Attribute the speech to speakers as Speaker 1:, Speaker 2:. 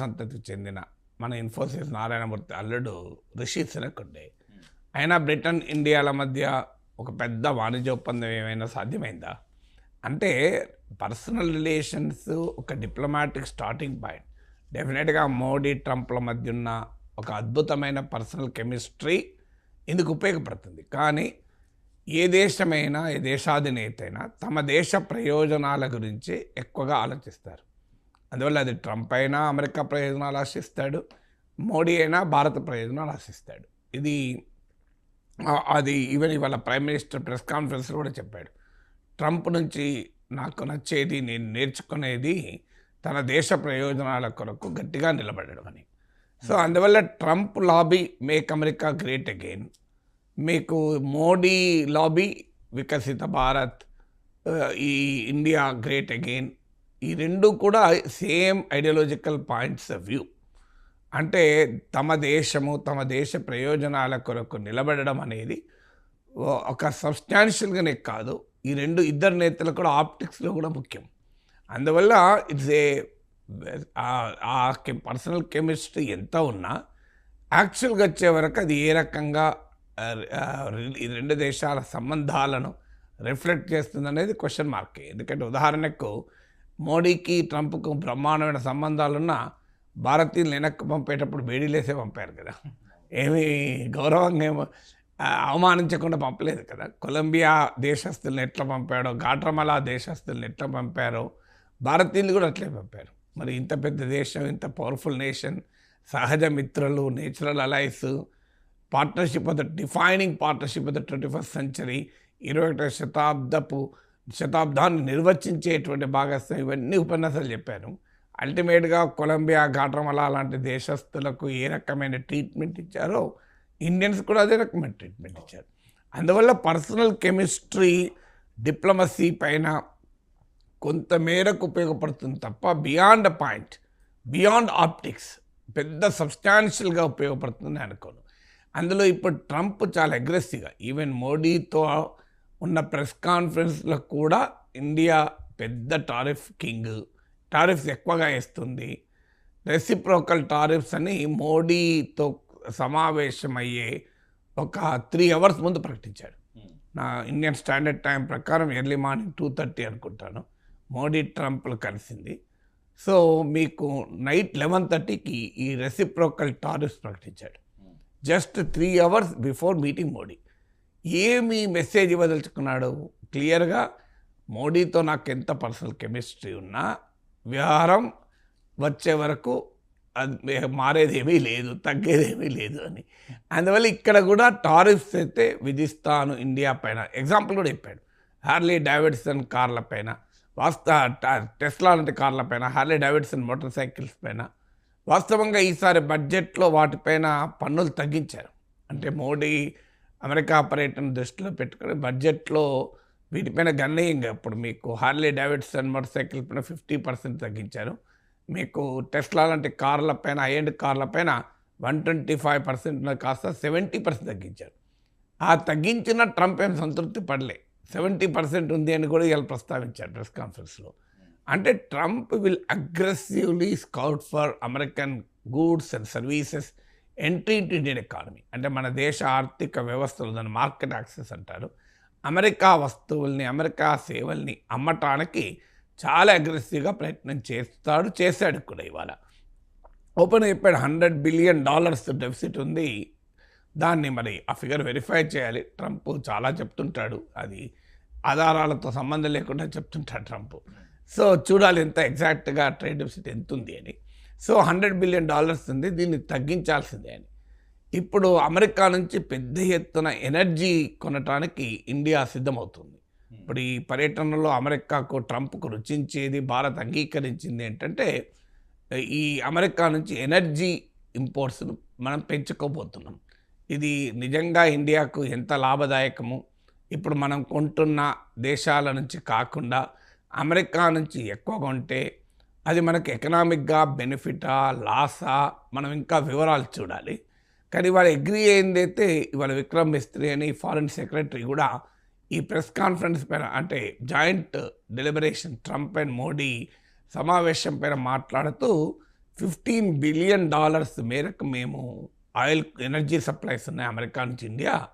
Speaker 1: సంతతికి చెందిన మన ఇన్ఫోసిస్ నారాయణమూర్తి అల్లుడు రిషి సునక్ ఉండే. అయినా బ్రిటన్ ఇండియాల మధ్య ఒక పెద్ద వాణిజ్య ఒప్పందం ఏమైనా సాధ్యమైందా? అంటే పర్సనల్ రిలేషన్స్ ఒక డిప్లొమాటిక్ స్టార్టింగ్ పాయింట్. డెఫినెట్గా మోడీ ట్రంప్ల మధ్య ఉన్న ఒక అద్భుతమైన పర్సనల్ కెమిస్ట్రీ ఇందుకు ఉపయోగపడుతుంది. కానీ ఏ దేశమైనా ఏ దేశాధినేత అయినా తమ దేశ ప్రయోజనాల గురించి ఎక్కువగా ఆలోచిస్తారు. అందువల్ల అది ట్రంప్ అయినా అమెరికా ప్రయోజనాలు ఆశిస్తాడు, మోడీ అయినా భారత ప్రయోజనాలు ఆశిస్తాడు. అది ఈవెన్ ఇవాళ ప్రైమ్ మినిస్టర్ ప్రెస్ కాన్ఫరెన్స్లో కూడా చెప్పాడు. ట్రంప్ నుంచి నాకు నచ్చేది, నేను నేర్చుకునేది తన దేశ ప్రయోజనాల కొరకు గట్టిగా నిలబడడం అని. సో అందువల్ల Trump lobby make America great again, మీకు మోడీ లాబీ వికసిత భారత్, ఈ ఇండియా గ్రేట్ అగైన్, ఈ రెండు కూడా same ideological points of view. అంటే తమ దేశము తమ దేశ ప్రయోజనాల కొరకు నిలబడడం అనేది ఒక సబ్స్టాన్షియల్గానే కాదు, ఈ ఇద్దరు నేతలు కూడా ఆప్టిక్స్లో కూడా ముఖ్యం. అందువల్ల ఇట్స్ ఆ పర్సనల్ కెమిస్ట్రీ ఎంత ఉన్నా యాక్చువల్గా వచ్చే వరకు అది ఏ రకంగా ఈ రెండు దేశాల సంబంధాలను రిఫ్లెక్ట్ చేస్తుంది అనేది క్వశ్చన్ మార్కే. ఎందుకంటే ఉదాహరణకు మోడీకి ట్రంప్కు బ్రహ్మాండమైన సంబంధాలున్నా భారతీయులు వెనక్కి పంపేటప్పుడు బేడీలేసే పంపారు కదా, ఏమీ గౌరవంగా ఏమో అవమానించకుండా పంపలేదు కదా. కొలంబియా దేశస్తుల్ని ఎట్లా పంపాడో, గాట్రమలా దేశస్తుల్ని ఎట్లా పంపారో భారతీయులు కూడా అట్లే పంపారు. మరి ఇంత పెద్ద దేశం, ఇంత పవర్ఫుల్ నేషన్, సహజ మిత్రులు, natural allies, partnership of the defining partnership of the 21st century, 21వ శతాబ్దాన్ని నిర్వచించేటువంటి భాగస్వామ్యం, ఇవన్నీ ఉపన్యాసాలు చెప్పాను. అల్టిమేట్గా కొలంబియా, గాట్రమలా లాంటి దేశస్తులకు ఏ రకమైన ట్రీట్మెంట్ ఇచ్చారో ఇండియన్స్ కూడా అదే రకమైన ట్రీట్మెంట్ ఇచ్చారు. అందువల్ల పర్సనల్ కెమిస్ట్రీ డిప్లొమసీ పైన కొంత మేరకు ఉపయోగపడుతుంది తప్ప బియాండ్ పాయింట్, బియాండ్ ఆప్టిక్స్ పెద్ద సబ్స్టాన్షియల్గా ఉపయోగపడుతుందని అనుకోను. అందులో ఇప్పుడు ట్రంప్ చాలా అగ్రెసివ్గా ఈవెన్ మోడీతో ఉన్న ప్రెస్ కాన్ఫరెన్స్లో కూడా ఇండియా పెద్ద టారిఫ్ కింగ్, టారిఫ్స్ ఎక్కువగా వేస్తుంది, రెసిప్రోకల్ టారిఫ్స్ అని మోడీతో సమావేశమయ్యే ఒక 3 hours ముందు ప్రకటించాడు. నా ఇండియన్ స్టాండర్డ్ టైం ప్రకారం ఎర్లీ మార్నింగ్ 2:30 అనుకుంటాను మోడీ ట్రంప్లు కలిసింది. సో మీకు నైట్ 11:30కి ఈ రెసిప్రోకల్ టారిఫ్స్ ప్రకటించాడు. Just 3 hours before meeting Modi. ఏమి మెసేజ్ ఇవ్వదలుచుకున్నాడు? క్లియర్గా మోడీతో నాకు ఎంత పర్సనల్ కెమిస్ట్రీ ఉన్నా వ్యవహారం వచ్చే వరకు అది మారేదేమీ లేదు, తగ్గేదేమీ లేదు అని. అందువల్ల ఇక్కడ కూడా టారిఫ్స్ అయితే విధిస్తాను ఇండియా పైన. ఎగ్జాంపుల్ కూడా చెప్పాడు, హార్లీ డేవిడ్సన్ కార్ల పైన, టెస్లా లాంటి కార్ల పైన, హార్లీ డేవిడ్సన్ మోటార్ సైకిల్స్ పైన. వాస్తవంగా ఈసారి బడ్జెట్లో వాటిపైన పన్నులు తగ్గించారు. అంటే మోడీ అమెరికా పర్యటన దృష్టిలో పెట్టుకుని బడ్జెట్లో వీటిపైన గణనీయంగా ఇప్పుడు మీకు హార్లీ డేవిడ్సన్ మోటార్ సైకిల్ పైన 50% తగ్గించారు. మీకు టెస్లా లాంటి కార్ల పైన, హై ఎండ్ కార్ల పైన 125% కాస్త 70% తగ్గించారు. ఆ తగ్గించిన ట్రంప్ ఏం సంతృప్తి పడలే, 70% ఉంది అని కూడా ఇవాళ ప్రస్తావించారు ప్రెస్ కాన్ఫరెన్స్లో. అంటే Trump will aggressively scout for American goods and services entry into Indian economy. అంటే మన దేశ ఆర్థిక వ్యవస్థలు, దాన్ని మార్కెట్ యాక్సెస్ అంటారు. అమెరికా వస్తువుల్ని, అమెరికా సేవల్ని అమ్మటానికి చాలా అగ్రెసివ్గా ప్రయత్నం చేశాడు కూడా. ఇవాళ ఓపెన్ చెప్పాడు, $100 billion డెఫిసిట్ ఉంది, దాన్ని మరి ఆ ఫిగర్ వెరిఫై చేయాలి. ట్రంప్ చాలా చెప్తుంటాడు, అది ఆధారాలతో సంబంధం లేకుండా చెప్తుంటాడు ట్రంప్. సో చూడాలి ఎంత ఎగ్జాక్ట్గా ట్రేడ్ డెఫిసిట్ ఎంత ఉంది అని. సో $100 billion ఉంది, దీన్ని తగ్గించాల్సిందే అని. ఇప్పుడు అమెరికా నుంచి పెద్ద ఎత్తున ఎనర్జీ కొనటానికి ఇండియా సిద్ధమవుతుంది. ఇప్పుడు ఈ పర్యటనలో అమెరికాకు, ట్రంప్కు రుచించేది, భారత్ అంగీకరించింది ఏంటంటే ఈ అమెరికా నుంచి ఎనర్జీ ఇంపోర్ట్స్ను మనం పెంచుకోబోతున్నాం. ఇది నిజంగా ఇండియాకు ఎంత లాభదాయకము. ఇప్పుడు మనం కొంటున్న దేశాల నుంచి కాకుండా అమెరికా నుంచి ఎక్కువ కొంటే అది మనకి ఎకనామిక్గా బెనిఫిటా, లాసా, మనం ఇంకా వివరాలు చూడాలి. కానీ ఇవాళ అగ్రీ అయిందైతే ఇవాళ విక్రమ్ మిస్త్రీ అని ఫారిన్ సెక్రటరీ కూడా ఈ ప్రెస్ కాన్ఫరెన్స్ పైన, అంటే joint deliberation Trump and Modi సమావేశం పైన మాట్లాడుతూ $15 బిలియన్ మేరకు మేము ఆయిల్ ఎనర్జీ సప్లైస్ ఉన్నాయి అమెరికా నుంచి ఇండియా.